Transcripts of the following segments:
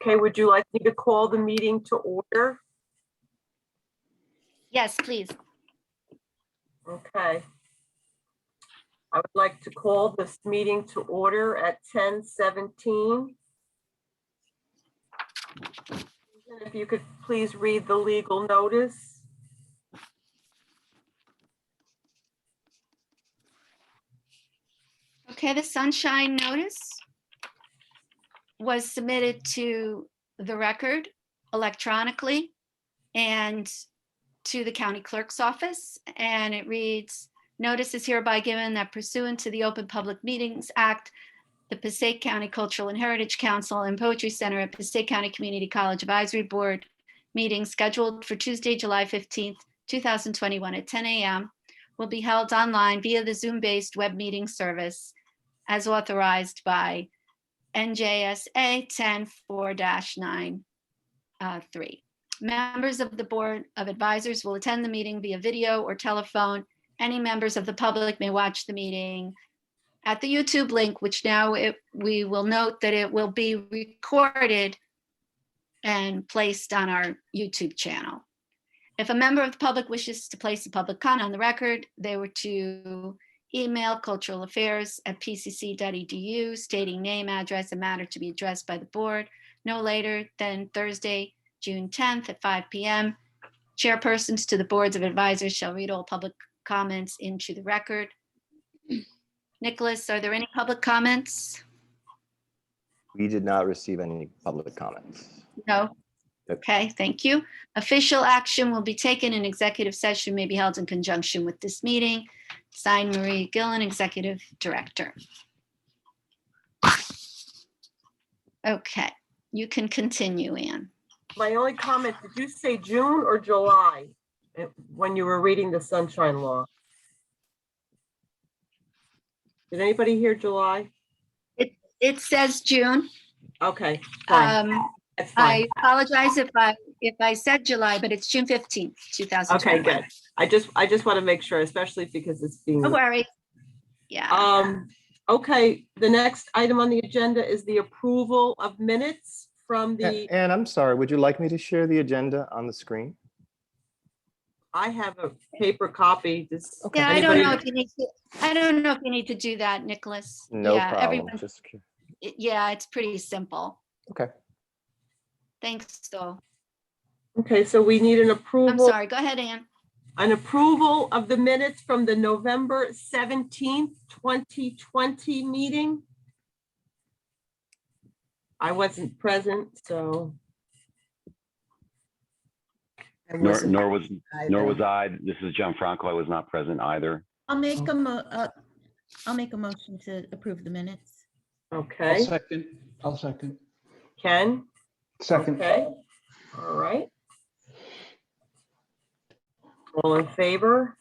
Okay, would you like me to call the meeting to order? Yes, please. Okay. I would like to call this meeting to order at 10:17. If you could please read the legal notice. Okay, the sunshine notice was submitted to the record electronically and to the county clerk's office. And it reads, notice is hereby given that pursuant to the Open Public Meetings Act, the Passaic County Cultural and Heritage Council and Poetry Center at Passaic County Community College Advisory Board meeting scheduled for Tuesday, July 15th, 2021 at 10 a.m. will be held online via the Zoom-based web meeting service as authorized by NJSA 10-4-9-3. Members of the Board of Advisors will attend the meeting via video or telephone. Any members of the public may watch the meeting at the YouTube link, which now we will note that it will be recorded and placed on our YouTube channel. If a member of the public wishes to place a public comment on the record, they were to email culturalaffairs@pcc.edu stating name, address, and matter to be addressed by the board no later than Thursday, June 10th at 5 p.m. Chairpersons to the boards of advisors shall read all public comments into the record. Nicholas, are there any public comments? We did not receive any public comments. No. Okay, thank you. Official action will be taken in executive session may be held in conjunction with this meeting. Signed, Marie Gillen, Executive Director. Okay, you can continue, Ann. My only comment, did you say June or July when you were reading the sunshine law? Did anybody hear July? It says June. Okay, fine. That's fine. I apologize if I said July, but it's June 15th, 2021. Okay, good. I just want to make sure, especially because it's being. Don't worry. Yeah. Okay, the next item on the agenda is the approval of minutes from the. And I'm sorry, would you like me to share the agenda on the screen? I have a paper copy. Okay. Yeah, I don't know if you need to. I don't know if you need to do that, Nicholas. No Yeah, problem. Just yeah, it's pretty simple. okay. Thanks, though. Okay, so we need an I'm approval. sorry. Go ahead, Ann. An approval of the minutes from the November 17th, 2020 meeting. I wasn't present, so. Nor was I. This is John Franco. I was not present either. I'll make a motion to approve the minutes. Okay, I'll second. Ken? Second. Okay, all right. All in favor?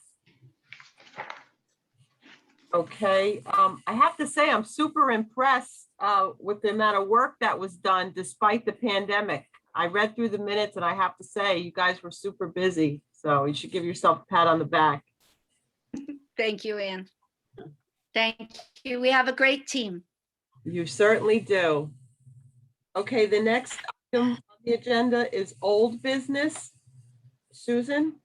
Okay, I have to say, I'm super impressed with the amount of work that was done despite the pandemic. I read through the minutes and I have to say, you guys were super busy. So you should give yourself a pat on the back. Thank you, Ann. Thank you. We have a great team. You certainly do. Okay, the next item on the agenda is old business. Susan?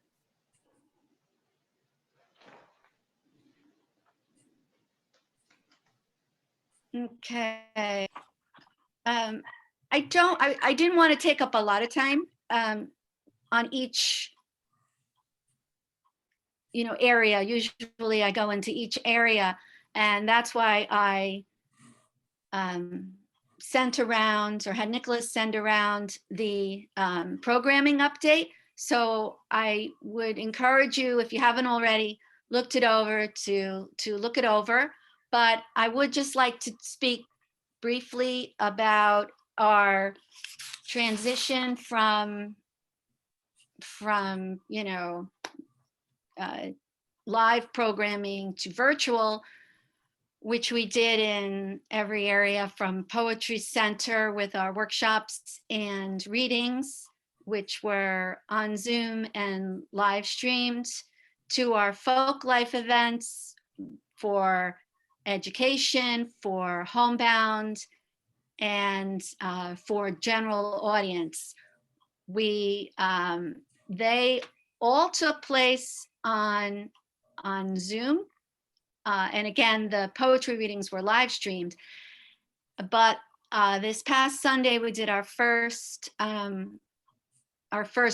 Okay. I didn't want to take up a lot of time on each, area. Usually I go into each area, and that's why I sent around or had Nicholas send around the programming update. So I would encourage you, if you haven't already looked it over, to look it over. But I would just like to speak briefly about our transition from live programming to virtual, which we did in every area from Poetry Center with our workshops and readings, which were on Zoom and live streamed, to our folk life events for education, for homebound, and for general audience. They all took place on Zoom. And again, the poetry readings were live streamed. But this past Sunday, we did our first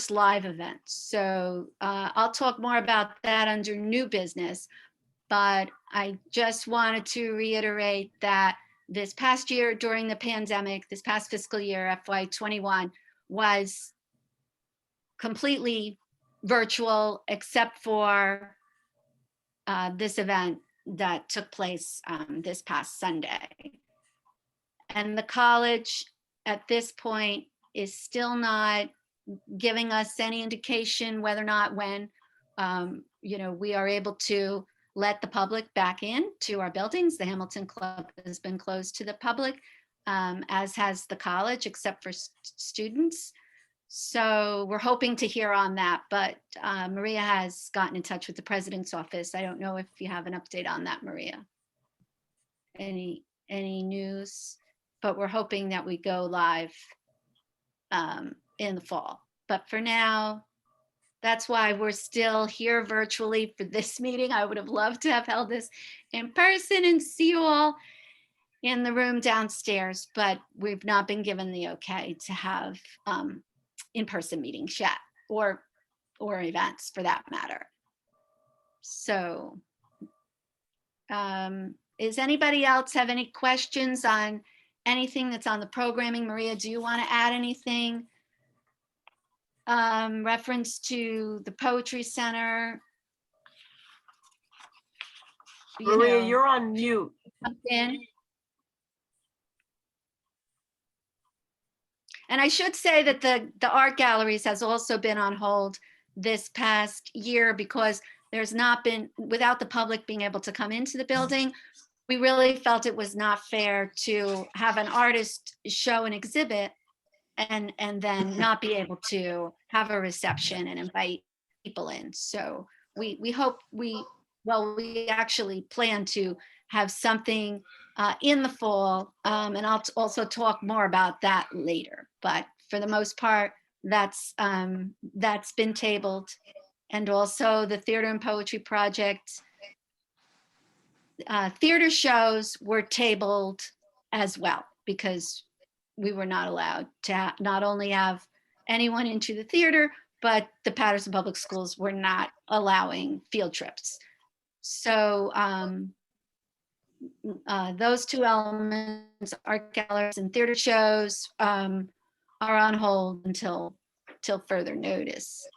live event. So I'll talk more about that under new business. But I just wanted to reiterate that this past year during the pandemic, this past fiscal year, FY21, was completely virtual except for this event that took place this past Sunday. And the college at this point is still not giving us any indication whether or not when we are able to let the public back in to our buildings. The Hamilton Club has been closed to the public, as has the college, except for students. So we're hoping to hear on that, but Maria has gotten in touch with the president's office. I don't know if you have an update on that, Maria. Any news? But we're hoping that we go live in the fall. But for now, that's why we're still here virtually for this meeting. I would have loved to have held this in person and see you all in the room downstairs, but we've not been given the okay to have in-person meetings yet, or events for that matter. So does anybody else have any questions on anything that's on the programming? Maria, do you want to add anything? Reference to the Poetry Center? Maria, you're on mute. And I should say that the art galleries has also been on hold this past year because there's not been, without the public being able to come into the building, we really felt it was not fair to have an artist show an exhibit and then not be able to have a reception and invite people in. So we hope we actually plan to have something in the fall, and I'll also talk more about that later. But for the most part, that's been tabled. And also the Theater and Poetry Project theater shows were tabled as well, because we were not allowed to not only have anyone into the theater, but the Patterson Public Schools were not allowing field trips. So those two elements, art galleries and theater shows, are on hold until further notice.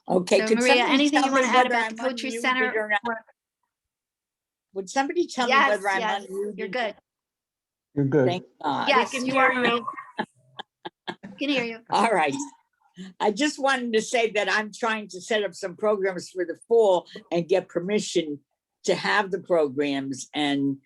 Okay. So could Maria, somebody anything tell you want me to add whether about the I'm Poetry unmuted Center? or not? Would somebody tell me Yes, whether I'm yes, unmuted? you're good. You're good. Thank God. Yes, We can you hear are. you. Can hear you. All right. I just wanted to say that I'm trying to set up some programs for the fall and get permission to have the programs, and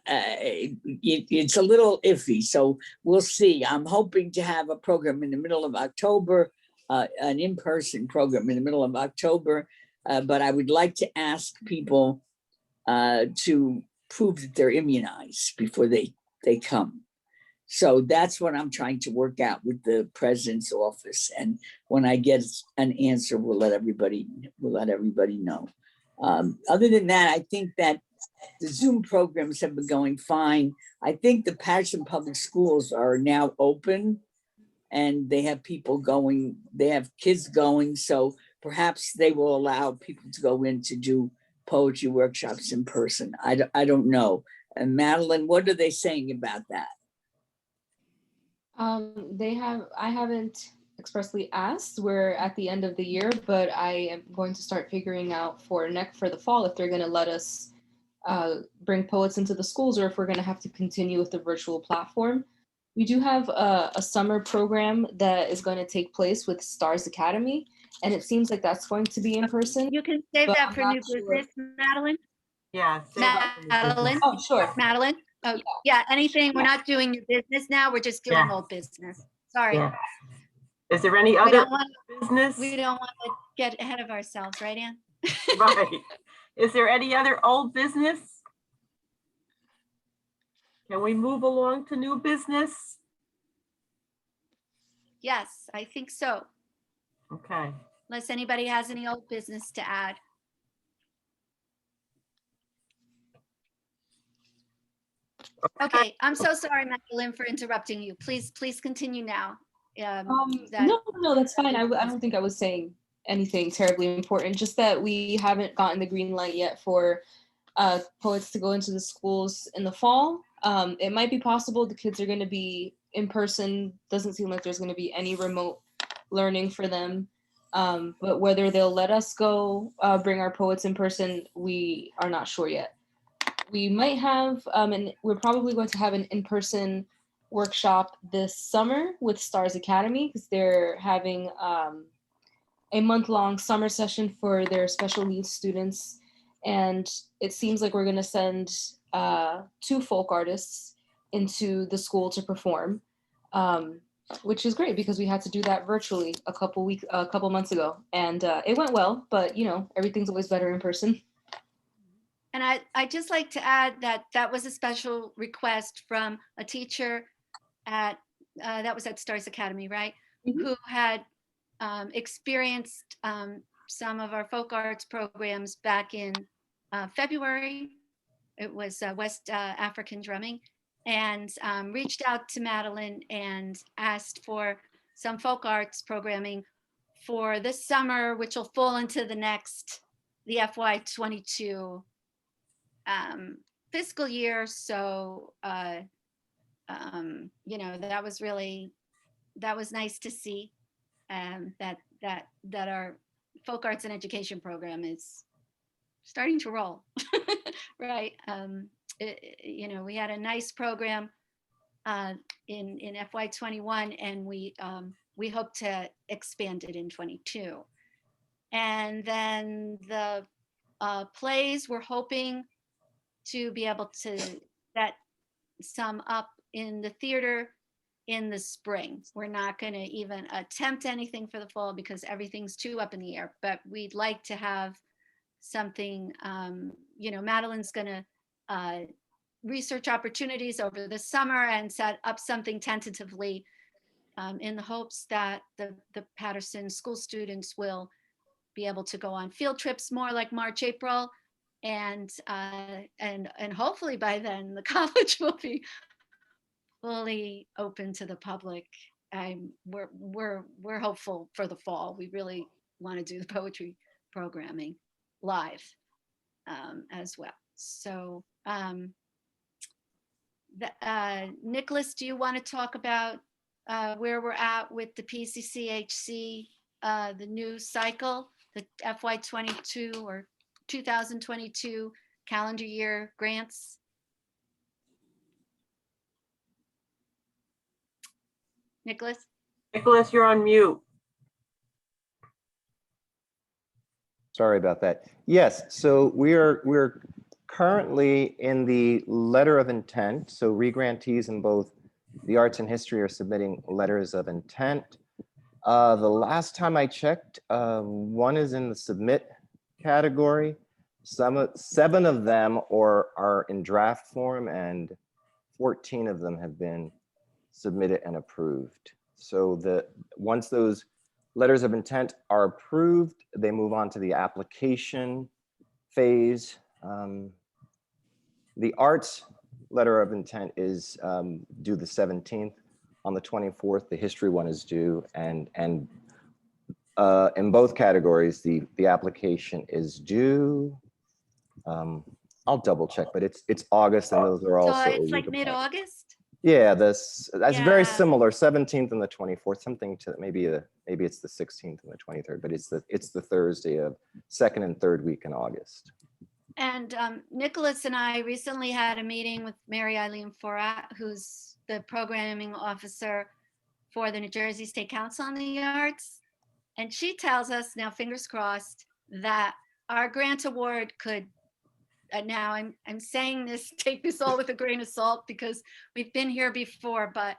it's a little iffy, so we'll see. I'm hoping to have a program in the middle of October, an in-person program in the middle of October, but I would like to ask people to prove that they're immunized before they come. So that's what I'm trying to work out with the president's office. And when I get an answer, we'll let everybody know. Other than that, I think that the Zoom programs have been going fine. I think the Patterson Public Schools are now open and they have people going, they have kids going. So perhaps they will allow people to go in to do poetry workshops in person. I don't know. And Madeline, what are they saying about that? I haven't expressly asked. We're at the end of the year, but I am going to start figuring out for the fall if they're going to let us bring poets into the schools, or if we're going to have to continue with the virtual platform. We do have a summer program that is going to take place with Stars Academy, and it seems like that's going to be in person. You can save but that I'm for not new sure. business, Madeline. Yeah. say that for me. Madeline. Oh, sure. Madeline. Oh, yeah. Anything. We're not doing new business now. We're just doing Yeah. old business. Sorry. Yeah. Is there any We other don't want business? to get ahead of ourselves, right, Ann? Right. Is there any other old business? Can we move along to new business? Yes, I think so. Okay. Unless anybody has any old business to add. Okay, I'm so sorry, Magdalene, for interrupting you. Please continue now. That- No, that's fine. I don't think I was saying anything terribly important, just that we haven't gotten the green light yet for poets to go into the schools in the fall. It might be possible the kids are going to be in person. Doesn't seem like there's going to be any remote learning for them. But whether they'll let us go bring our poets in person, we are not sure yet. We might have, and we're probably going to have an in-person workshop this summer with Stars Academy, because they're having a month-long summer session for their special needs students. And it seems like we're going to send 2 folk artists into the school to perform, which is great because we had to do that virtually a couple months ago, and it went well. But you know, everything's always better in person. And I'd just like to add that that was a special request from a teacher at, that was at Stars Academy, right? Mhm. Who had experienced some of our folk arts programs back in February. It was West African drumming, and reached out to Madeline and asked for some folk arts programming for this summer, which will fall into the FY22 fiscal year. So, you know, that was nice to see, that our folk arts and education program is starting to roll, right? You know, we had a nice program in FY21, and we hope to expand it in 22. And then the plays, we're hoping to be able to set some up in the theater in the spring. We're not going to even attempt anything for the fall because everything's too up in the air, but we'd like to have something, you know, Madeline's going to research opportunities over the summer and set up something tentatively in the hopes that the Patterson school students will be able to go on field trips more like March, April, and hopefully by then the college will be fully open to the public. We're hopeful for the fall. We really want to do the poetry programming live as well. So Nicholas, do you want to talk about where we're at with the PCCHC, the new cycle, the FY22 or 2022 calendar year grants? Nicholas? Nicholas, you're on mute. Sorry about that. Yes, so we're currently in the letter of intent. So regrantees in both the arts and history are submitting letters of intent. The last time I checked, 1 is in the submit category. 7 of them are in draft form, and 14 of them have been submitted and approved. So once those letters of intent are approved, they move on to the application phase. The arts letter of intent is due the 17th. On the 24th, the history one is due, and in both categories, the application is due. I'll double check, but it's August, and those are So also. it's like mid-August? Yeah, that's very Yeah. similar. 17th and the 24th, something to maybe it's the 16th and the 23rd, but it's the Thursday of 2nd and 3rd week in August. And Nicholas and I recently had a meeting with Mary Eileen Forat, who's the programming officer for the New Jersey State Council on the Arts. And she tells us, now fingers crossed, that our grant award could, now I'm saying this, take this all with a grain of salt because we've been here before, but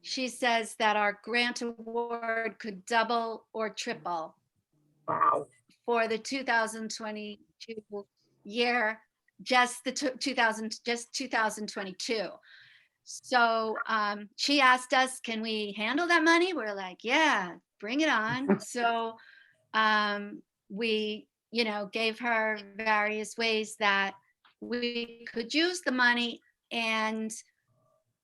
she says that our grant award could double or triple Wow. for the 2022 year, just the 2022. So she asked us, can we handle that money? We're like, yeah, bring it on. So we, gave her various ways that we could use the money, and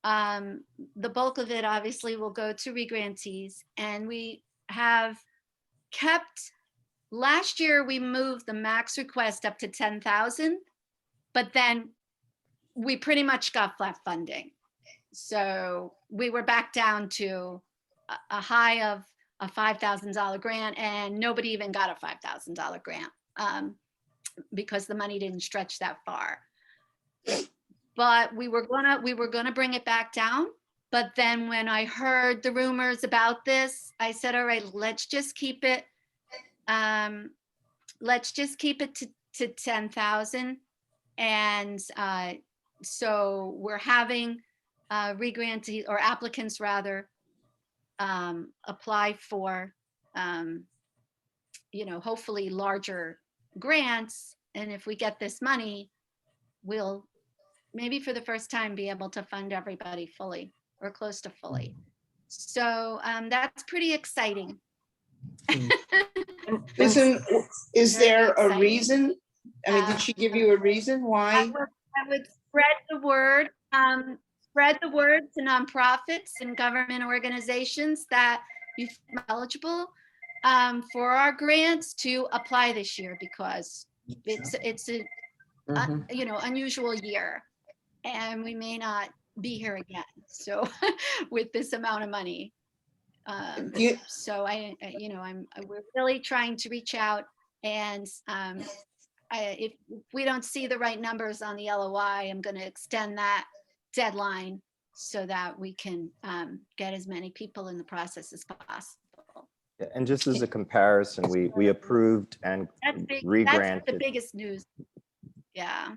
the bulk of it obviously will go to regrantees. And we have kept, last year we moved the max request up to 10,000, but then we pretty much got flat funding. So we were back down to a high of a $5,000 grant, and nobody even got a $5,000 grant because the money didn't stretch that far. But we were gonna bring it back down. But then when I heard the rumors about this, I said, all right, let's just keep it. Let's just keep it to 10,000. And so we're having regrantees, or applicants rather, apply for, hopefully larger grants. And if we get this money, we'll maybe for the first time be able to fund everybody fully or close to fully. So that's pretty exciting. Listen, is there a exciting. reason? I mean, did she give you a reason I why? would spread the word to nonprofits and government organizations that you feel eligible for our grants to apply this year, because it's a unusual year, and we may not be here again. So with this amount of money, so we're really trying to reach out, and if we don't see the right numbers on the LOI, I'm going to extend that deadline so that we can get as many people in the process as possible. Yeah, and just as a comparison, we approved and That's the re-granted biggest news. Yeah.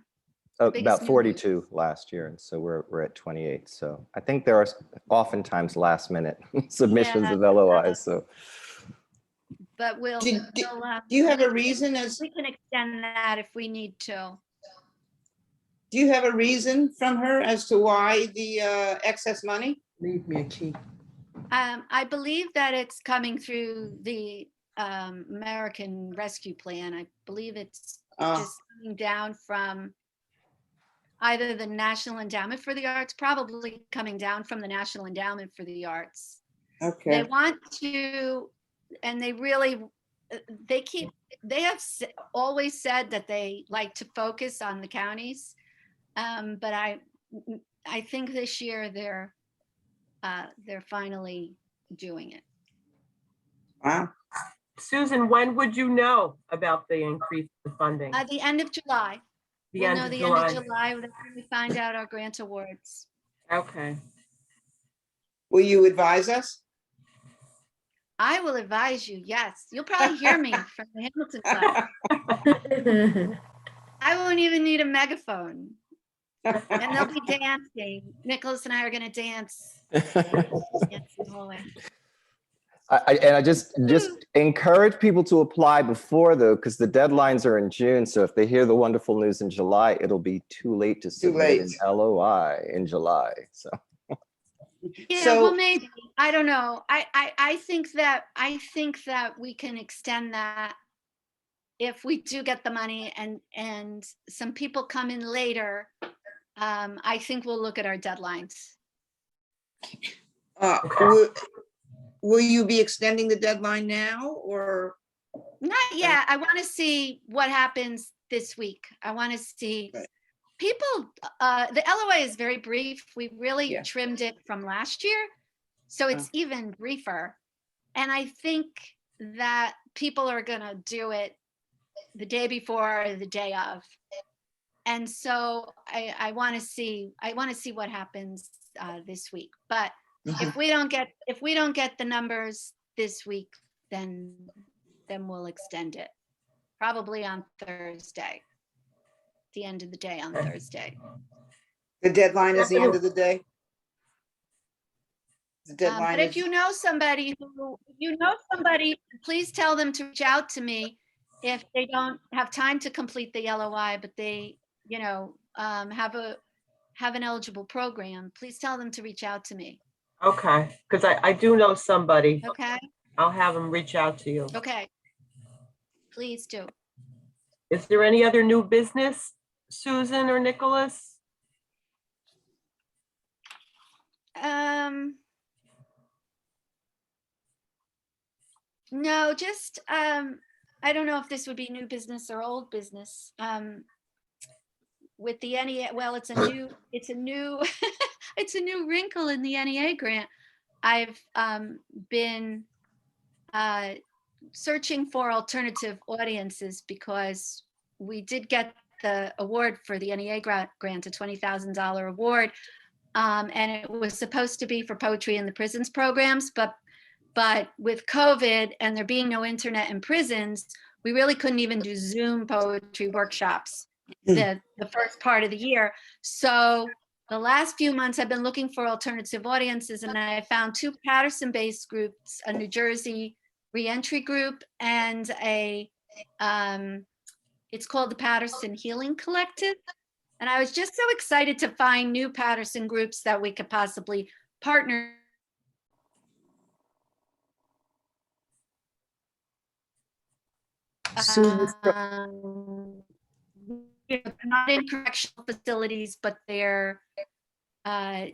about biggest 42 last year, and so we're at 28. So I think there are oftentimes last minute submissions of LOIs. So, But we'll Do you have a reason as, we can extend that if we need to. do you have a reason from her as to why the excess money? Leave me a key. I believe that it's coming through the American Rescue Plan. I believe it's just coming down from either the National Endowment for the Arts, probably coming down from the National Endowment for the Arts. Okay. They want to, and they have always said that they like to focus on the counties. But I think this year they're finally doing it. Wow. Susan, when would you know about the increase in funding? At the end of July. The We'll end know of the July. end of July when we find out our grant awards. Okay. Will you advise us? I will advise you, yes. You'll probably hear me from the Hamilton Club. I won't even need a megaphone. And they'll be dancing. Nicholas and I are going to dance. Dance in the hallway. I just encourage people to apply before, though, because the deadlines are in June. So if they hear the wonderful news in July, it'll be too late to submit an LOI in July. So yeah, well, maybe. I don't know. I think that we can extend that if we do get the money, and some people come in later. I think we'll look at our deadlines. Will you be extending the deadline now, or? Not yet. I want to see what happens this week. I want to see people. The LOA is very brief. We really trimmed it from last year, so it's even briefer. And I think that people are going to do it the day before or the day of. And so I want to see what happens this week. But if we don't get the numbers this week, then we'll extend it probably on Thursday. The end of the day on Thursday. The deadline is the end of the day. The deadline. But if you know somebody, please tell them to reach out to me if they don't have time to complete the LOI, but they have an eligible program, please tell them to reach out to me. Okay, because I do know somebody. Okay, I'll have them reach out to you. okay. Please do. Is there any other new business, Susan or Nicholas? No, just, I don't know if this would be new business or old business. With the NEA, well, it's a new, it's a new wrinkle in the NEA grant. I've been searching for alternative audiences because we did get the award for the NEA grant, a $20,000 award. And it was supposed to be for poetry in the prisons programs, but with COVID and there being no internet in prisons, we really couldn't even do Zoom poetry workshops the first part of the year. So the last few months I've been looking for alternative audiences, and I found 2 Patterson-based groups, a New Jersey reentry group and it's called the Patterson Healing Collective. And I was just so excited to find new Patterson groups that we could possibly partner. Not in correctional facilities, but they're, either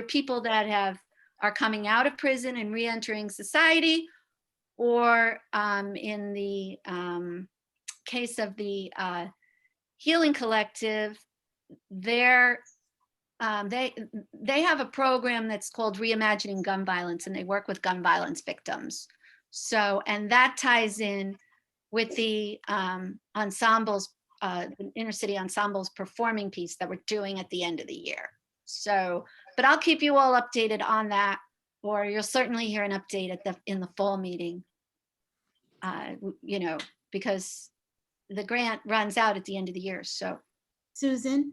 people that are coming out of prison and re-entering society, or in the case of the Healing Collective, they have a program that's called Reimagining Gun Violence, and they work with gun violence victims. So, and that ties in with the ensembles, the inner city ensembles performing piece that we're doing at the end of the year. So, but I'll keep you all updated on that, or you'll certainly hear an update in the fall meeting. Because the grant runs out at the end of the year. So, Susan,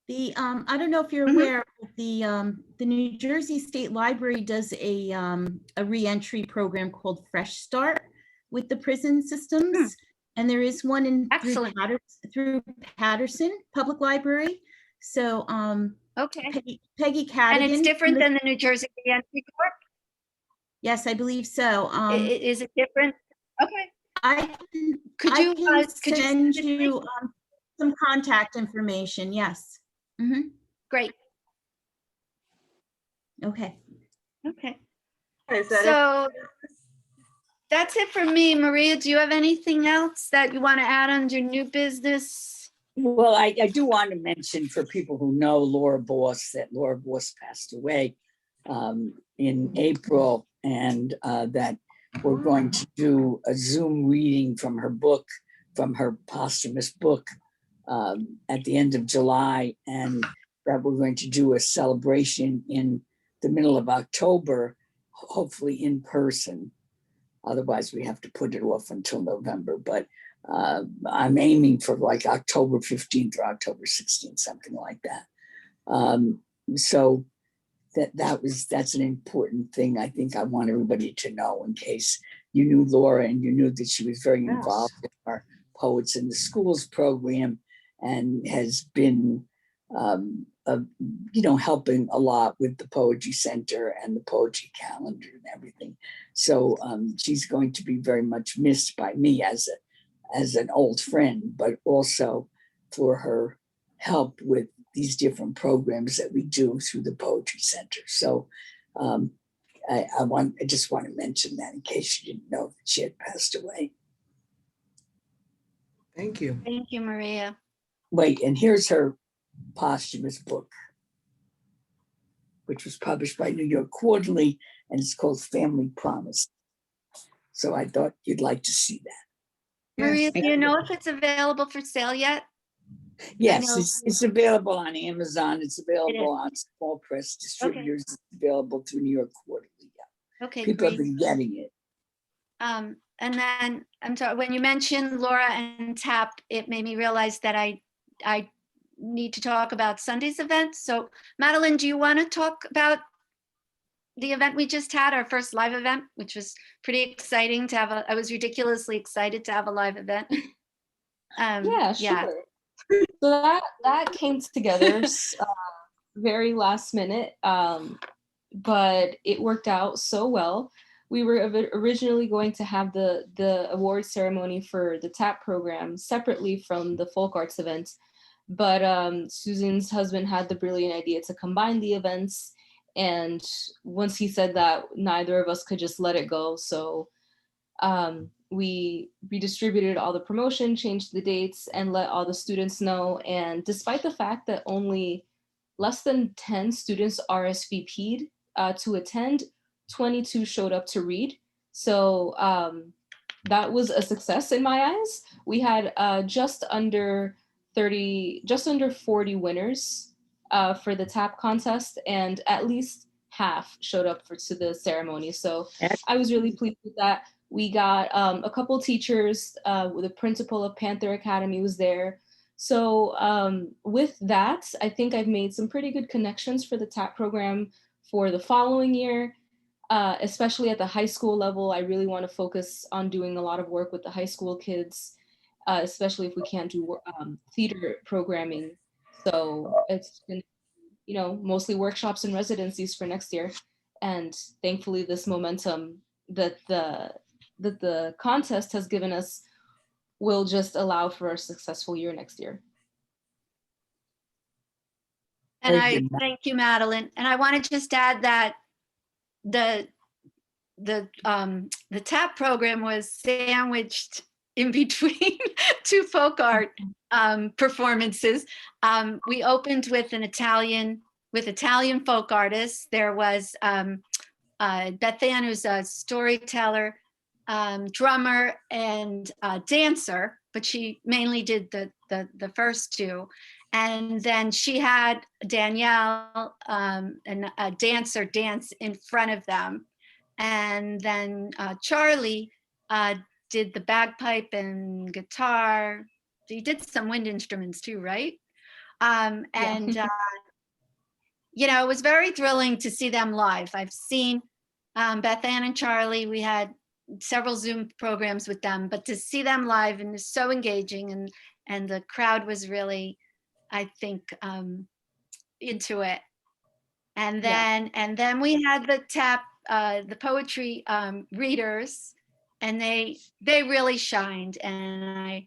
I don't know if you're aware, but the New Jersey State Library does a reentry program called Fresh Start with the prison systems, and there is one through Patterson Public Library. So, okay, Peggy Cadigan. And it's different than the New Jersey Reentry Court? Yes, I believe so. Is it different? Okay. I can send you some contact information. Yes. Mm-hmm. Great. Okay. Okay. Is that So that's it for me. Maria, do you have anything else that you want to add under new business? Well, I do want to mention for people who know Laura Boss, that Laura Boss passed away in April, and that we're going to do a Zoom reading from her book, from her posthumous book, at the end of July, and that we're going to do a celebration in the middle of October, hopefully in person. Otherwise, we have to put it off until November, but I'm aiming for like October 15th or October 16th, something like that. So that's an important thing. I think I want everybody to know, in case you knew Laura and you knew that she was very involved in our Poets in the Schools program, and has been, helping a lot with the Poetry Center and the Poetry Calendar and everything. So she's going to be very much missed by me as an old friend, but also for her help with these different programs that we do through the Poetry Center. So I just want to mention that in case you didn't know that she had passed away. Thank you. Thank you, Maria. Wait, and here's her posthumous book, which was published by New York Quarterly, and it's called Family Promise. So I thought you'd like to see that. Maria, do you know if it's available for sale yet? Yes, it's available on Amazon. It's available on small press distributors. Okay. It's available through New York Quarterly. Yeah. Okay, people have been getting it. And then I'm sorry, when you mentioned Laura and TAP, it made me realize that I need to talk about Sunday's event. So Madeline, do you want to talk about the event we just had, our first live event, which was pretty exciting to have I was ridiculously excited to have a live event. Yeah, sure. Yeah. So that came together very last minute, but it worked out so well. We were originally going to have the award ceremony for the TAP program separately from the folk arts event, but Susan's husband had the brilliant idea to combine the events. And once he said that, neither of us could just let it go. So we redistributed all the promotion, changed the dates, and let all the students know. And despite the fact that only less than 10 students RSVP'd to attend, 22 showed up to read. So that was a success in my eyes. We had just under 40 winners for the TAP contest, and at least half showed up to the ceremony. So I was really pleased with that. We got a couple teachers, the principal of Panther Academy was there. So with that, I think I've made some pretty good connections for the TAP program for the following year, especially at the high school level. I really want to focus on doing a lot of work with the high school kids, especially if we can't do theater programming. So it's been, mostly workshops and residencies for next year. And thankfully this momentum that the contest has given us will just allow for a successful year next year. And Very I good. thank you, Madeline. And I want to just add that the TAP program was sandwiched in between two folk art performances. We opened with Italian folk artists. There was Beth Ann, who's a storyteller, drummer, and dancer, but she mainly did the first two. And then she had Danielle and a dancer dance in front of them. And then Charlie did the bagpipe and guitar. He did some wind instruments too, right? And it was very thrilling to see them live. I've seen Beth Ann and Charlie. We had several Zoom programs with them, but to see them live and it's so engaging, and the crowd was really, I think, into it. And then we had the TAP, the poetry readers, and they really shined. And I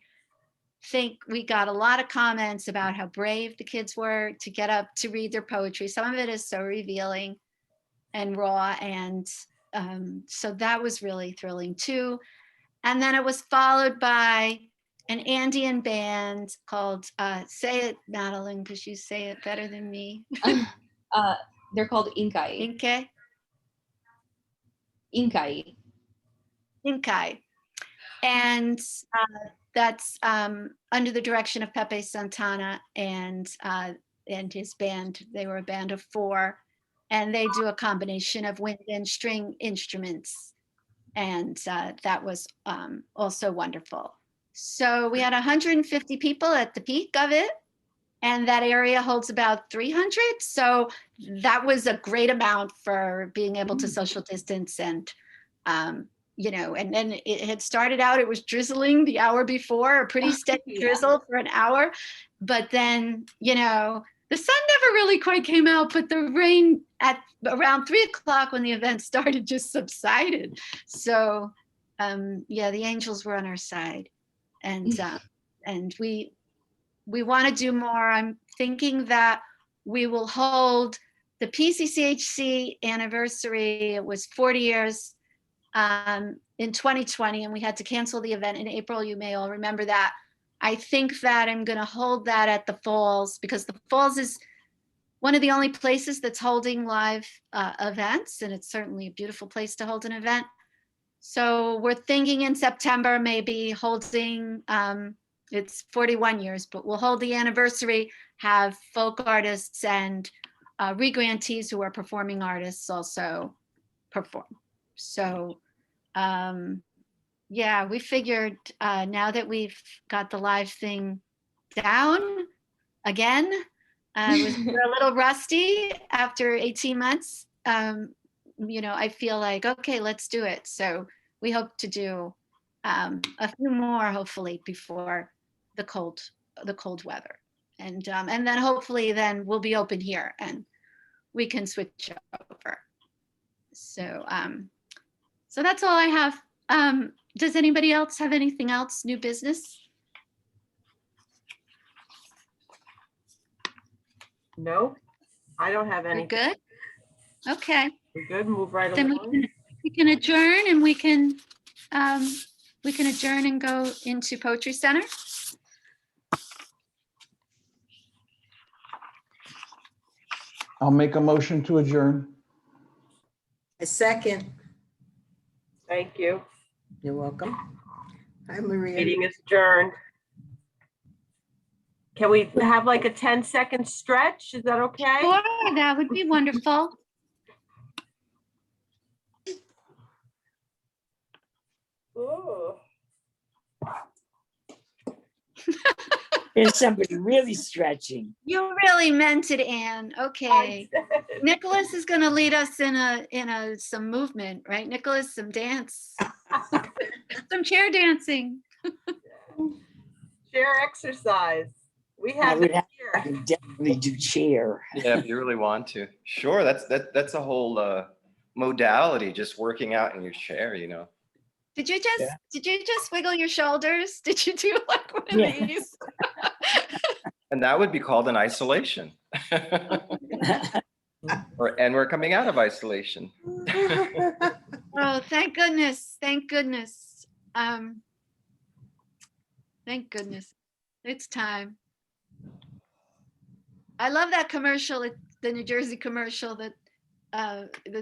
think we got a lot of comments about how brave the kids were to get up to read their poetry. Some of it is so revealing and raw, and so that was really thrilling too. And then it was followed by an Andean band called, say it, Madeline, because you say it better than me. They're called Inkai. Inkai. And that's under the direction of Pepe Santana and his band. They were a band of 4, and they do a combination of wind and string instruments. And that was also wonderful. So we had 150 people at the peak of it, and that area holds about 300. So that was a great amount for being able to social distance. And and then it had started out, it was drizzling the hour before, a pretty steady drizzle for an hour. But then, the sun never really quite came out, but the rain at around 3 o'clock when the event started just subsided. So the angels were on our side. And we want to do more. I'm thinking that we will hold the PCCHC anniversary. It was 40 years in 2020, and we had to cancel the event in April. You may all remember that. I think that I'm going to hold that at the Falls, because the Falls is one of the only places that's holding live events, and it's certainly a beautiful place to hold an event. So we're thinking in September, maybe holding, it's 41 years, but we'll hold the anniversary, have folk artists and re-grantees who are performing artists also perform. So we figured now that we've got the live thing down again, we're a little rusty after 18 months. I feel like, okay, let's do it. So we hope to do a few more, hopefully, before the cold the cold weather. And then hopefully then we'll be open here and we can switch over. So, so that's all I have. Does anybody else have anything else, new business? No, I don't have We're any. good? Okay, We're good. Move right then along. we can adjourn and we can adjourn and go into Poetry Center. I'll make a motion to adjourn. A second. Thank you. You're welcome. Hi, Maria. Meeting is adjourned. Can we have like a 10-second stretch? Is that okay? Sure, that would be wonderful. Ooh. There's somebody really stretching. You really meant it, Anne. Okay. Nicholas is going to lead us in some movement, right? Nicholas, some dance, some chair dancing. Chair exercise. We I have would it have here. to definitely do chair. Yeah, if you really want to. Sure, that's a whole modality, just working out in your chair, you know. Did you just wiggle your shoulders? Did you do like one of Yeah. these? And that would be called an isolation. And we're coming out of isolation. Oh, thank goodness. Thank goodness. Thank goodness. It's time. I love that commercial, the New Jersey commercial that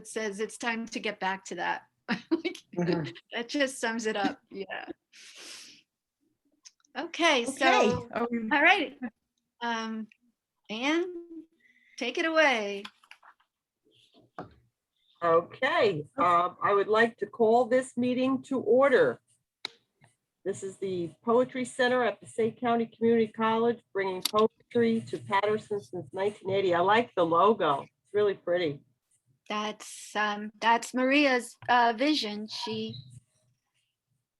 says it's time to get back to that. That just sums it up. Yeah. Okay, so all right. Anne, take it away. Okay, I would like to call this meeting to order. This is the Poetry Center at Passaic County Community College, bringing poetry to Patterson since 1980. I like the logo. It's really pretty. That's Maria's vision. She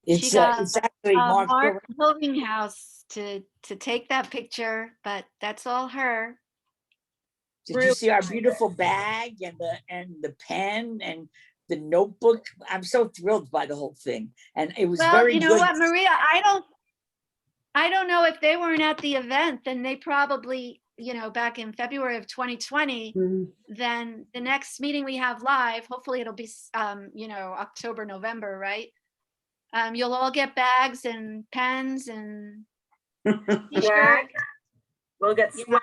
It's got actually Mark. Mark Holdinghouse to take that picture, but that's all her. Did you see our beautiful bag and the pen and the notebook? I'm so thrilled by the whole thing, and it was Well, very you know good. what, Maria, I don't know if they weren't at the event, then they probably, back in February of 2020, then the next meeting we have live, hopefully it'll be, October, November, right? You'll all get bags and pens and Swag. We'll get Yeah. swag.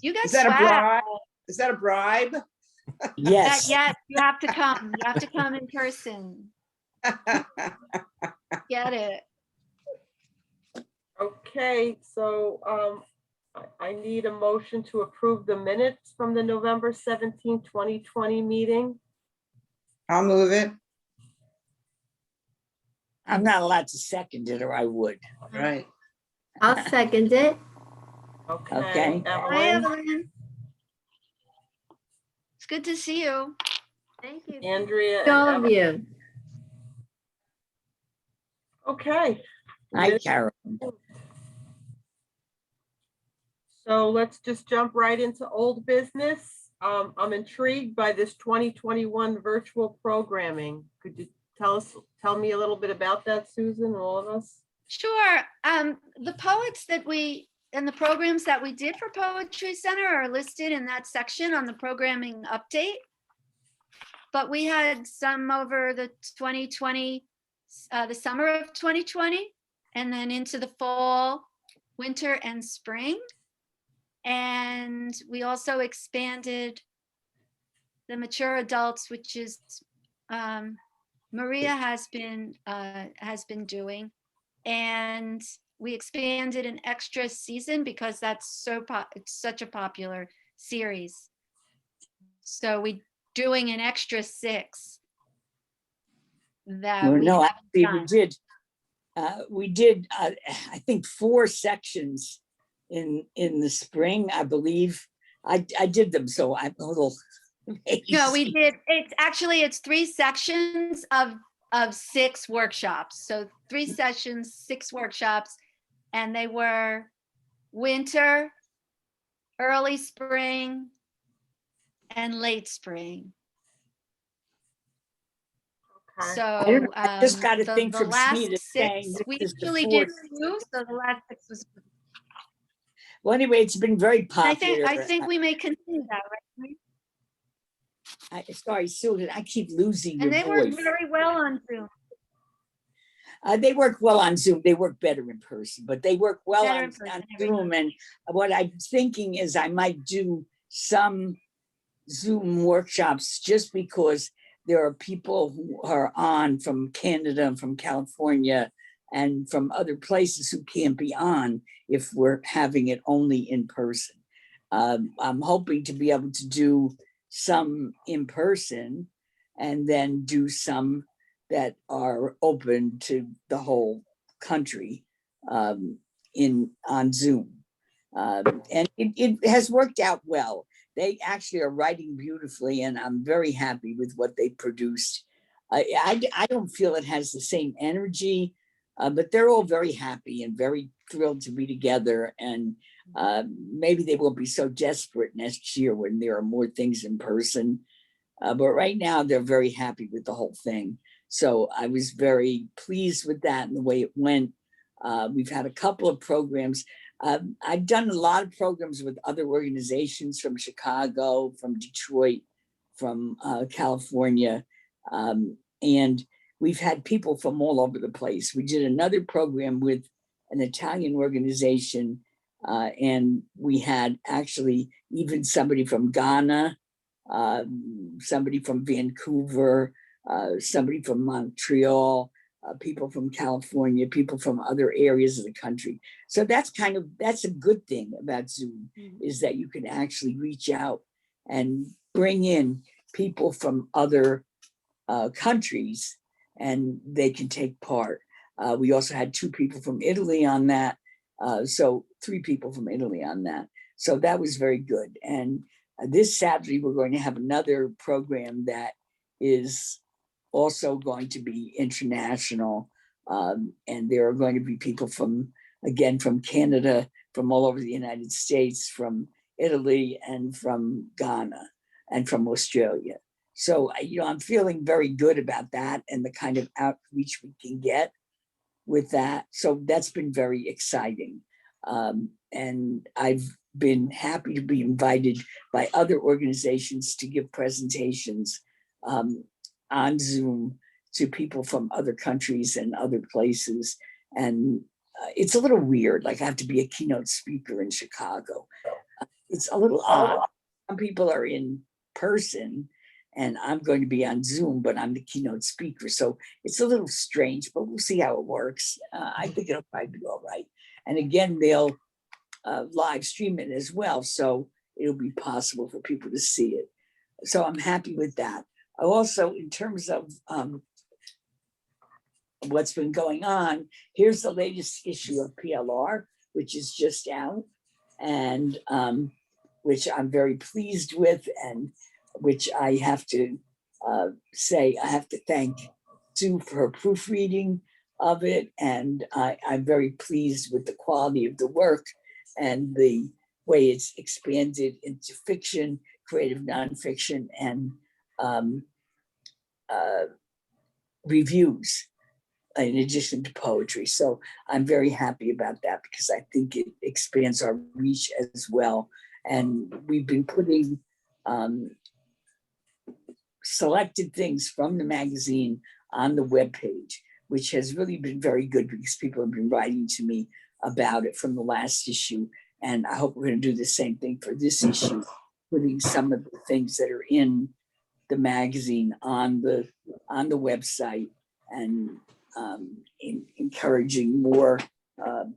you get Is that a swag. bribe? Is that a bribe? Yes. Yes, you have to come. You have to come in person. Get it. Okay, so I need a motion to approve the minutes from the November 17, 2020 meeting. I'll move it. I'm not allowed to second it, or I would. All right. I'll second it. Okay. Okay. Hi, Evelyn, Evelyn. It's good to see you. Thank you. Andrea. and All of Evelyn. you. Okay. Hi, Carol. So let's just jump right into old business. I'm intrigued by this 2021 virtual programming. Could you tell me a little bit about that, Susan, all of us? Sure. The poets and the programs that we did for Poetry Center are listed in that section on the programming update. But we had some over the 2020, the summer of 2020, and then into the fall, winter, and spring. And we also expanded the mature adults, which is Maria has been doing, and we expanded an extra season because that's it's such a popular series. So we doing an extra 6 that we No, haven't actually, done. we did. I think 4 sections in the spring, I believe. I did them, so I'm a little amazed. No, we did. It's 3 sections of 6 workshops. So 3 sessions, 6 workshops. And they were winter, early spring, and late spring. Okay. So I just got a thing the from last Smita saying six, we this is the usually did fourth. 2, so the last 6 was. Well, anyway, it's been very popular. I think we may continue that, right? Sorry, Susan, I keep losing your And they work voice. very well on Zoom. They work well on Zoom. They work better in person, but they work well Better on in person, on every Zoom. And what I'm thinking is I might do some Zoom workshops just because there are people who are on from Canada and from California and from other places who can't be on if we're having it only in person. I'm hoping to be able to do some in person and then do some that are open to the whole country on Zoom. And it has worked out well. They actually are writing beautifully, and I'm very happy with what they produced. I don't feel it has the same energy, but they're all very happy and very thrilled to be together. And maybe they won't be so desperate next year when there are more things in person. But right now, they're very happy with the whole thing. So I was very pleased with that and the way it went. We've had a couple of programs. I've done a lot of programs with other organizations from Chicago, from Detroit, from California. And we've had people from all over the place. We did another program with an Italian organization, and we had actually even somebody from Ghana, somebody from Vancouver, somebody from Montreal, people from California, people from other areas of the country. So that's a good thing about Zoom, is that you can actually reach out and bring in people from other countries and they can take part. We also had 2 people from Italy on that. So 3 people from Italy on that. So that was very good. And this Saturday, we're going to have another program that is also going to be international. And there are going to be people from Canada, from all over the United States, from Italy, and from Ghana, and from Australia. So, I'm feeling very good about that and the kind of outreach we can get with that. So that's been very exciting. And I've been happy to be invited by other organizations to give presentations on Zoom to people from other countries and other places. And it's a little weird, like I have to be a keynote speaker in Chicago. It's a little odd. Some people are in person and I'm going to be on Zoom, but I'm the keynote speaker. So it's a little strange, but we'll see how it works. I think it'll probably be all right. And again, they'll live stream it as well. So it'll be possible for people to see it. So I'm happy with that. Also, in terms of what's been going on, here's the latest issue of PLR, which is just out, and which I'm very pleased with, and which I have to say, I have to thank Sue for her proofreading of it. And I'm very pleased with the quality of the work and the way it's expanded into fiction, creative nonfiction, and reviews in addition to poetry. So I'm very happy about that because I think it expands our reach as well. And we've been putting selected things from the magazine on the webpage, which has really been very good because people have been writing to me about it from the last issue. And I hope we're going to do the same thing for this issue, putting some of the things that are in the magazine on the website, and encouraging more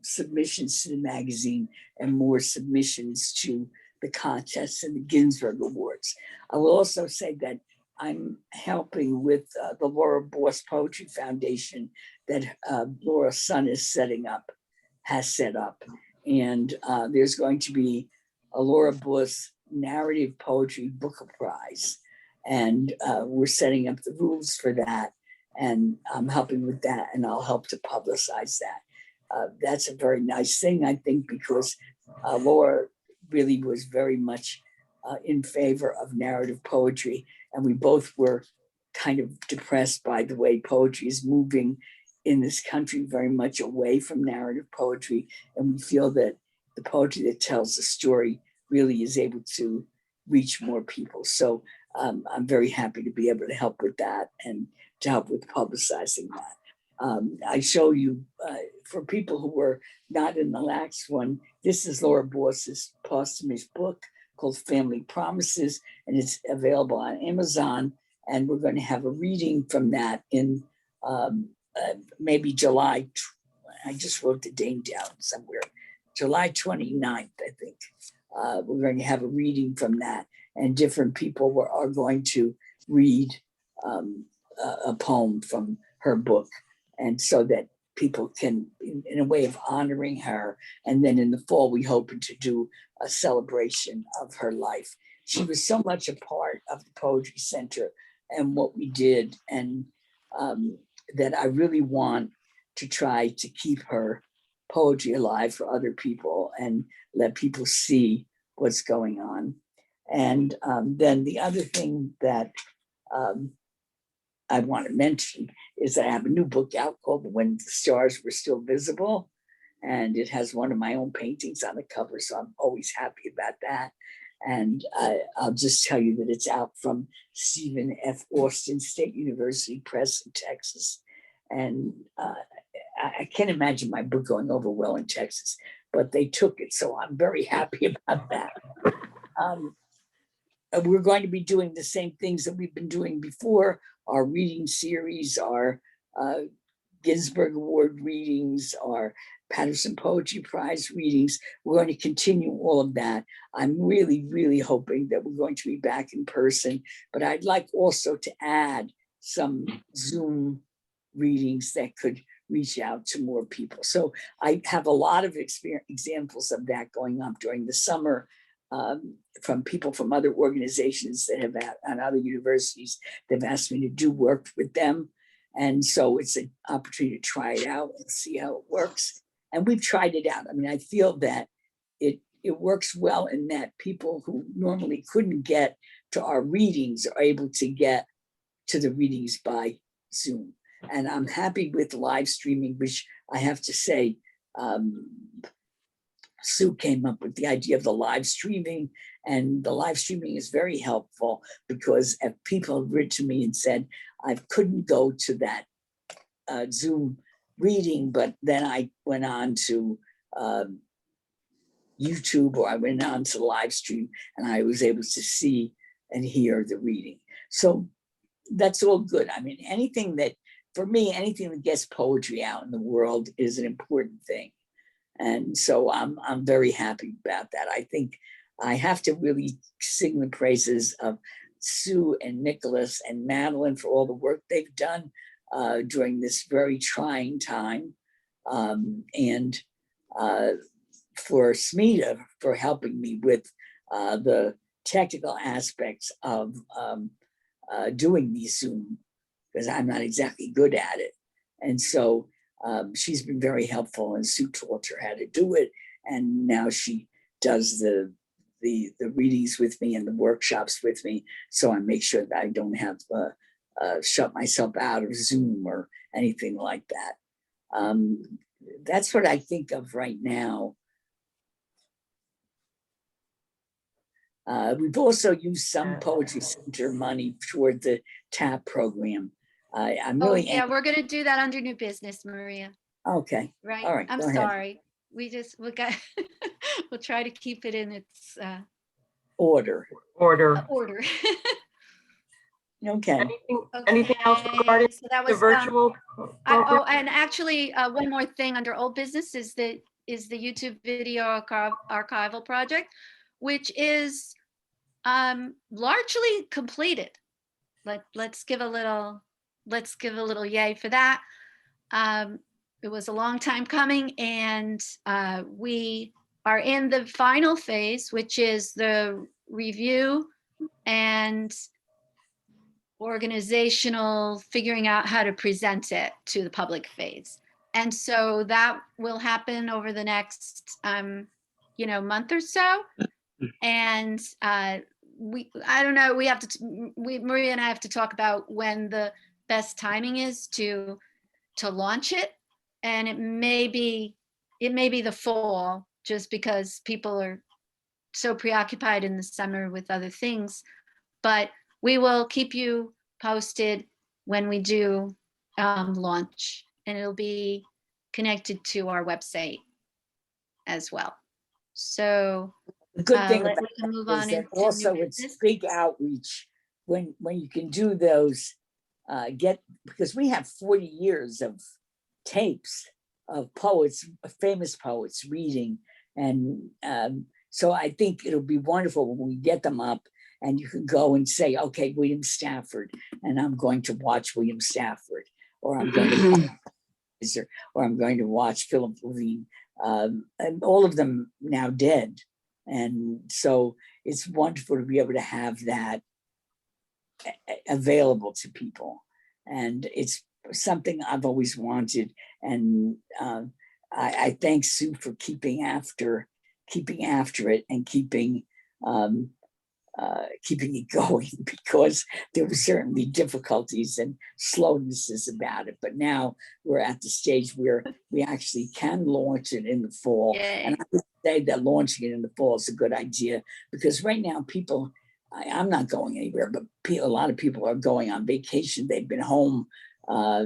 submissions to the magazine and more submissions to the contests and the Ginsberg Awards. I will also say that I'm helping with the Laura Boss Poetry Foundation that Laura's son has set up. And there's going to be a Laura Boss Narrative Poetry Booker Prize. And we're setting up the rules for that. And I'm helping with that, and I'll help to publicize that. that's a very nice thing, I think, because Laura really was very much in favor of narrative poetry. And we both were kind of depressed by the way poetry is moving in this country very much away from narrative poetry. And we feel that the poetry that tells the story really is able to reach more people. So I'm very happy to be able to help with that and to help with publicizing that. I show you, for people who were not in the last one, this is Laura Boss's posthumous book called Family Promises, and it's available on Amazon. And we're going to have a reading from that in maybe July. I just wrote the date down somewhere. July 29th, I think. We're going to have a reading from that, and different people are going to read a poem from her book. And so that people can, in a way of honoring her. And then in the fall, we hope to do a celebration of her life. She was so much a part of the Poetry Center and what we did, and that I really want to try to keep her poetry alive for other people and let people see what's going on. And then the other thing that I want to mention is that I have a new book out called When the Stars Were Still Visible. And it has one of my own paintings on the cover. So I'm always happy about that. And I'll just tell you that it's out from Stephen F. Austin State University Press in Texas. And I can't imagine my book going over well in Texas, but they took it. So I'm very happy about that. We're going to be doing the same things that we've been doing before, our reading series, our Ginsberg Award readings, our Patterson Poetry Prize readings. We're going to continue all of that. I'm really, really hoping that we're going to be back in person, but I'd like also to add some Zoom readings that could reach out to more people. So I have a lot of examples of that going on during the summer, from people from other organizations that have and other universities that have asked me to do work with them. And so it's an opportunity to try it out and see how it works. And we've tried it out. I mean, I feel that it works well in that people who normally couldn't get to our readings are able to get to the readings by Zoom. And I'm happy with live streaming, which I have to say, Sue came up with the idea of the live streaming, and the live streaming is very helpful because if people have written to me and said, I couldn't go to that Zoom reading, but then I went on to YouTube, or I went on to the live stream, and I was able to see and hear the reading. So that's all good. I mean, anything that, for me, anything that gets poetry out in the world is an important thing. And so I'm very happy about that. I think I have to really sing the praises of Sue and Nicholas and Madeline for all the work they've done during this very trying time. And for Smita for helping me with the technical aspects of doing these Zoom, because I'm not exactly good at it. And so she's been very helpful, and Sue taught her how to do it. And now she does the readings with me and the workshops with me. So I make sure that I don't have shut myself out of Zoom or anything like that. That's what I think of right now. We've also used some Poetry Center money toward the TAP program. I'm really yeah, we're going to do that under new business, Maria. Okay. Right. All right. I'm go ahead. sorry. We got we'll try to keep it in its Order. order. Okay. Anything else regarding So that the was virtual? oh, and actually one more thing under old business is the YouTube video archival project, which is largely completed. Let's give a little yay for that. It was a long time coming, and we are in the final phase, which is the review and organizational figuring out how to present it to the public phase. And so that will happen over the next, month or so. And I don't know, Maria and I have to talk about when the best timing is to launch it. And it may be the fall, just because people are so preoccupied in the summer with other things. But we will keep you posted when we do launch, and it'll be connected to our website as well. So The good thing we about can move it is on that into also new it's business. big outreach when you can do those, because we have 40 years of tapes of poets, famous poets reading. And so I think it'll be wonderful when we get them up and you can go and say, okay, William Stafford, and I'm going to watch William Stafford, or I'm going to or I'm going to watch Philip Levine, and all of them now dead. And so it's wonderful to be able to have that available to people. And it's something I've always wanted. And I thank Sue for keeping after it and keeping it going, because there were certainly difficulties and slownesses about it. But now we're at the stage where we actually can launch it in the fall. Yay. And I would say that launching it in the fall is a good idea, because right now people, I'm not going anywhere, but a lot of people are going on vacation. They've been home. I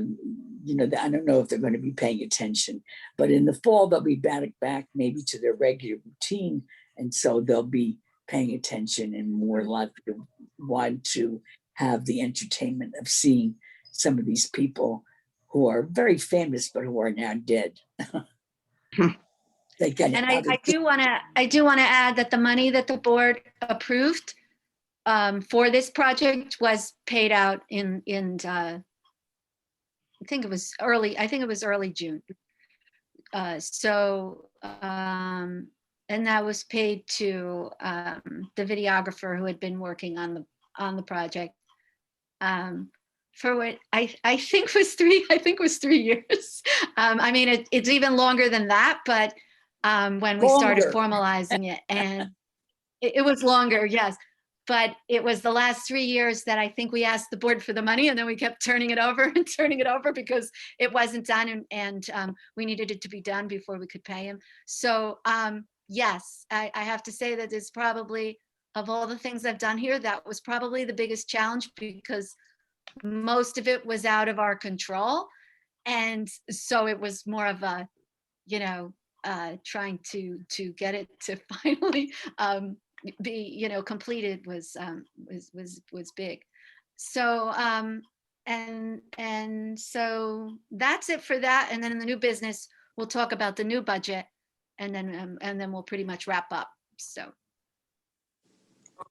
don't know if they're going to be paying attention, but in the fall, they'll be back maybe to their regular routine. And so they'll be paying attention and more likely to want to have the entertainment of seeing some of these people who are very famous, but who are now dead. And I do want to add that the money that the board approved for this project was paid out in I think it was early June. And that was paid to the videographer who had been working on the project for what I think was 3 years. It's even longer than that, but when we started formalizing it, and it was longer, yes. But it was the last 3 years that I think we asked the board for the money, and then we kept turning it over and turning it over because it wasn't done, and we needed it to be done before we could pay him. So yes, I have to say that it's probably, of all the things I've done here, that was probably the biggest challenge, because most of it was out of our control. And so it was more of a, trying to get it to finally be completed was big. So and so that's it for that. And then in the new business, we'll talk about the new budget, and then we'll pretty much wrap up. So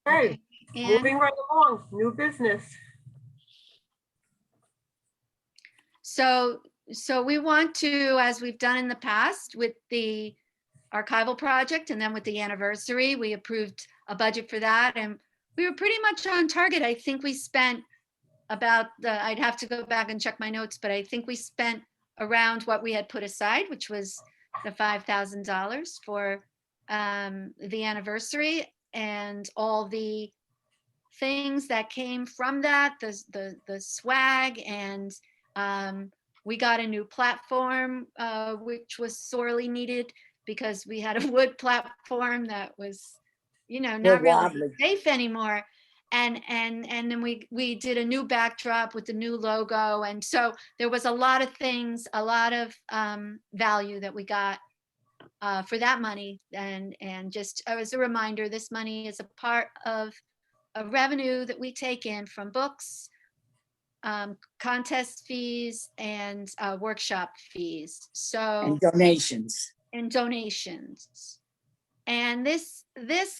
Okay, and moving right along, new business. so we want to, as we've done in the past with the archival project, and then with the anniversary, we approved a budget for that, and we were pretty much on target. I think we spent about I'd have to go back and check my notes, but I think we spent around what we had put aside, which was the $5,000 for the anniversary, and all the things that came from that, the swag, and we got a new platform, which was sorely needed, because we had a wood platform that was, not really safe anymore. And then we did a new backdrop with the new logo. And so there was a lot of things, a lot of value that we got for that money. And just as a reminder, this money is a part of a revenue that we take in from books, contest fees, and workshop fees. So and donations. And this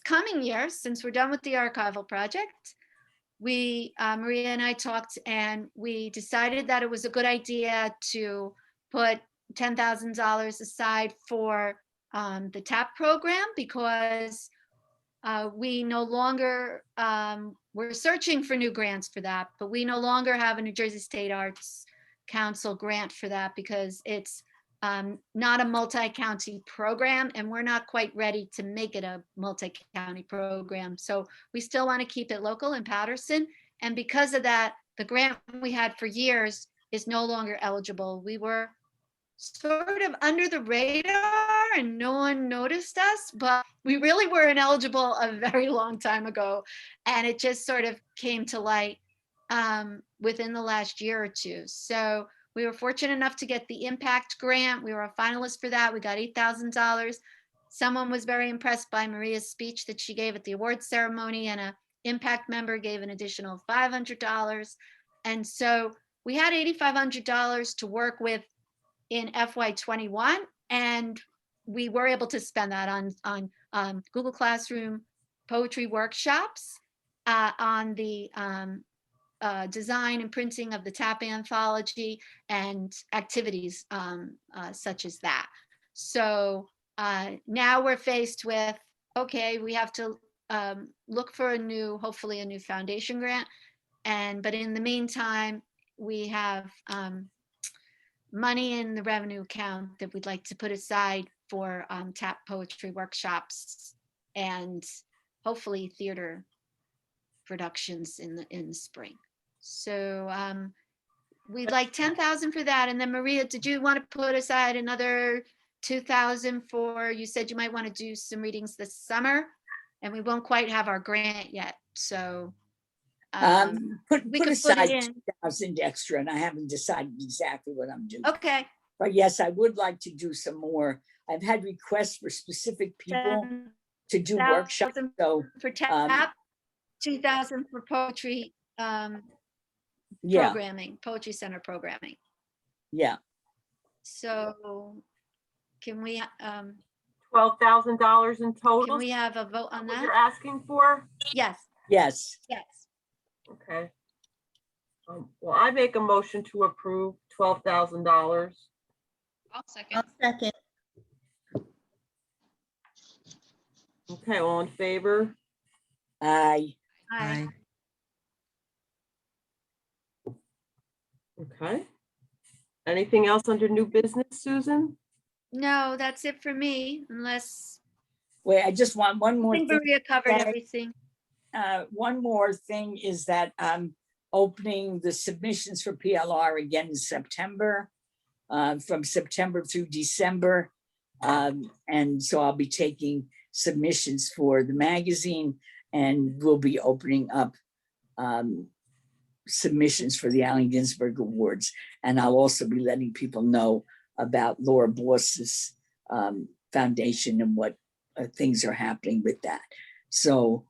coming year, since we're done with the archival project, we Maria and I talked, and we decided that it was a good idea to put $10,000 aside for the TAP program, because we no longer, we're searching for new grants for that, but we no longer have a New Jersey State Arts Council grant for that, because it's not a multi-county program, and we're not quite ready to make it a multi-county program. So we still want to keep it local in Patterson. And because of that, the grant we had for years is no longer eligible. We were sort of under the radar and no one noticed us, but we really were ineligible a very long time ago. And it just sort of came to light within the last year or two. So we were fortunate enough to get the impact grant. We were a finalist for that. We got $8,000. Someone was very impressed by Maria's speech that she gave at the awards ceremony, and a impact member gave an additional $500. And so we had $8,500 to work with in FY21, and we were able to spend that on Google Classroom poetry workshops, on the design and printing of the TAP anthology, and activities such as that. So now we're faced with, okay, we have to look for hopefully a new foundation grant. But in the meantime, we have money in the revenue account that we'd like to put aside for TAP poetry workshops and hopefully theater productions in the spring. So we'd like 10,000 for that. And then Maria, did you want to put aside another 2,000 for, you said you might want to do some readings this summer, and we won't quite have our grant yet. So put we could aside put it in. 2,000 extra, and I haven't decided exactly what I'm doing. Okay. But yes, I would like to do some more. I've had requests for specific people to do workshops. So for TAP, 2,000 for poetry yeah, programming, Poetry Center programming. yeah. So can we $12,000 in total. can we have a vote on What that? you're asking for? Yes, Yes. yes. Okay. Well, I make a motion to approve $12,000. I'll second. I'll second. Okay, all in favor? Aye. Aye. Okay. Anything else under new business, Susan? No, that's it for me, unless Wait, I just want one I more think thing. Maria covered that- everything. One more thing is that I'm opening the submissions for PLR again in September, from September through December. And so I'll be taking submissions for the magazine, and we'll be opening up submissions for the Allen Ginsberg Awards. And I'll also be letting people know about Laura Boss's foundation and what things are happening with that. So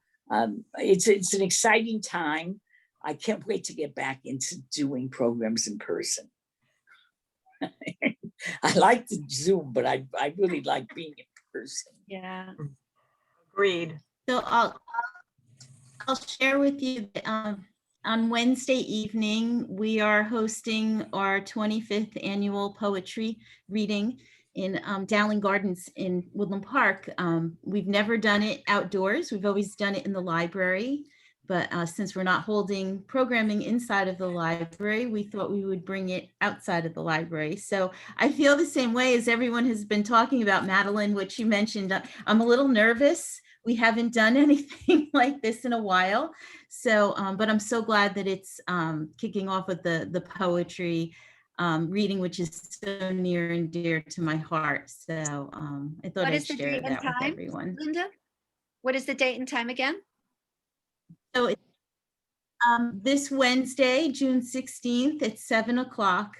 it's an exciting time. I can't wait to get back into doing programs in person. I like the Zoom, but I really like being in person. Yeah. Agreed. So I'll share with you that, on Wednesday evening, we are hosting our 25th annual poetry reading in Dowling Gardens in Woodland Park. We've never done it outdoors. We've always done it in the library. But since we're not holding programming inside of the library, we thought we would bring it outside of the library. So I feel the same way as everyone has been talking about, Madeline, which you mentioned. I'm a little nervous. We haven't done anything like this in a while. So, but I'm so glad that it's kicking off with the poetry reading, which is so near and dear to my heart. So I thought What I'd is the share date and that with time, everyone. Linda? What is the date and time again? So it's this Wednesday, June 16th at 7 o'clock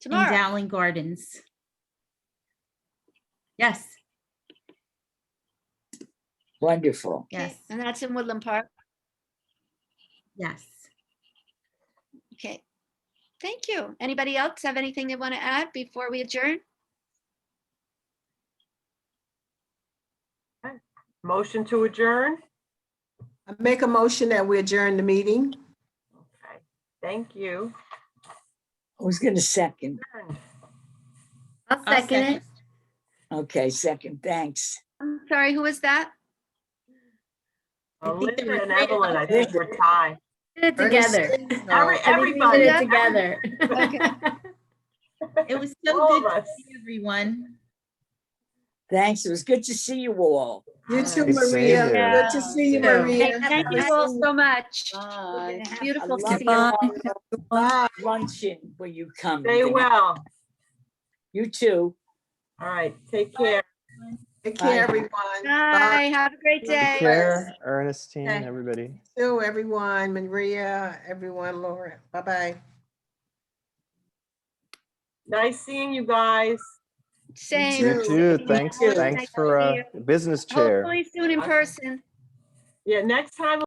in Tomorrow. Dowling Gardens. Yes, Wonderful. yes, And that's in Woodland Park. yes. Okay. Thank you. Anybody else have anything they want to add before we adjourn? Motion to adjourn? I make a motion that we adjourn the meeting. Okay, thank you. I was going to second. I'll I'll second it. Okay, second. Thanks. I'm sorry, who was that? I think there Linda were and three of Evelyn, I think we're tied. Did it together. Everybody. Did it together. Okay. It was so All of good to us. see everyone. Thanks. It was good to see you all. You too, Hey, same Maria. here. Good to see you, Yeah. Maria. Thank you all so much. Bye. Beautiful I to love see you. your Bye. luncheon when you come. Stay You can have- well. You too. All right, take care. Take care, Bye. everyone. Bye, have a great Take day. Care, Ernestine, Okay. everybody. To everyone, Maria, everyone, Laura. Bye-bye. Nice seeing you guys. Same. You too. same. Thanks, too. thanks Nice to for see you. business chair. Hopefully soon in person. Yeah, next time